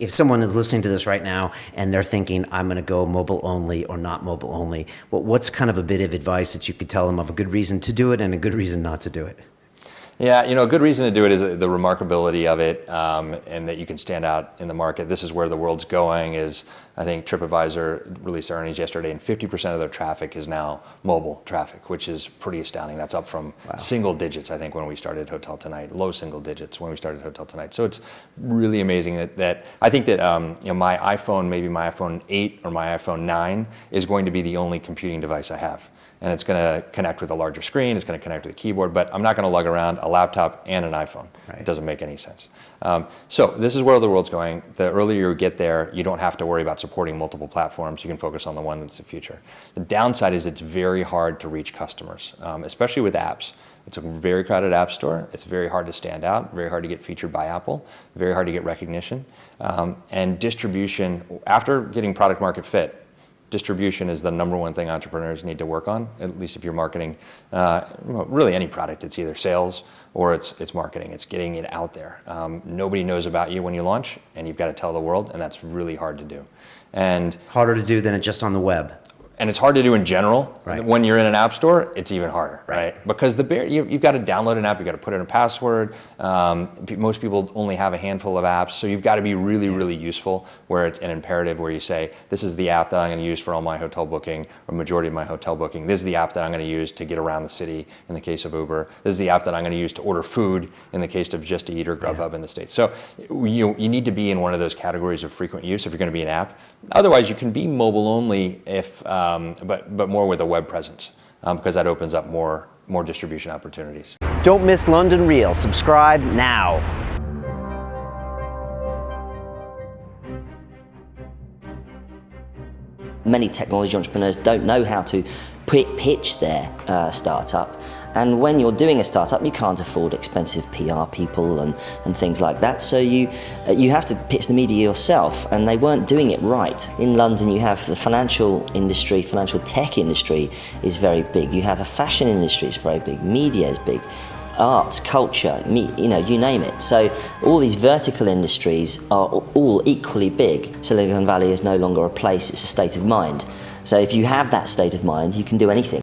If someone is listening to this right now and they're thinking, I'm going to go mobile only or not mobile only, what's kind of a bit of advice that you could tell them of a good reason to do it and a good reason not to do it? Yeah, a good reason to do it is the remarkability of it, and that you can stand out in the market. This is where the world's going. I think TripAdvisor released their earnings yesterday, and 50% of their traffic is now mobile traffic, which is pretty astounding. That's up from single digits, I think, when we started HotelTonight, low single digits when we started HotelTonight. So it's really amazing that I think that my iPhone, maybe my iPhone 8 or my iPhone 9, is going to be the only computing device I have. And it's going to connect with a larger screen, it's going to connect with a keyboard, but I'm not going to lug around a laptop and an iPhone. Right. It doesn't make any sense. So this is where the world's going. The earlier you get there, you don't have to worry about supporting multiple platforms. You can focus on the one that's the future. The downside is it's very hard to reach customers, especially with apps. It's a very crowded app store. It's very hard to stand out, very hard to get featured by Apple, very hard to get recognition. And distribution, after getting product market fit, distribution is the number one thing entrepreneurs need to work on, at least if you're marketing really any product. It's either sales or it's marketing. It's getting it out there. Nobody knows about you when you launch, and you've got to tell the world, and that's really hard to do. And harder to do than just on the web. And it's hard to do in general. Right. When you're in an app store, it's even harder, right? Because you've got to download an app, you've got to put in a password. Most people only have a handful of apps, so you've got to be really, really useful, where it's an imperative where you say, this is the app that I'm going to use for all my hotel booking, or majority of my hotel booking. This is the app that I'm going to use to get around the city in the case of Uber. This is the app that I'm going to use to order food in the case of Just Eat or Grubhub in the States. So you need to be in one of those categories of frequent use if you're going to be an app. Otherwise, you can be mobile only if but more with a web presence, because that opens up more distribution opportunities. Don't miss London Real. Subscribe now. Many technology entrepreneurs don't know how to pitch their startup, and when you're doing a startup, you can't afford expensive PR people and things like that, so you have to pitch the media yourself, and they weren't doing it right. In London, you have the financial industry, financial tech industry is very big. You have a fashion industry, it's very big. Media is big. Arts, culture, you name it. So all these vertical industries are all equally big. Silicon Valley is no longer a place, it's a state of mind. So if you have that state of mind, you can do anything.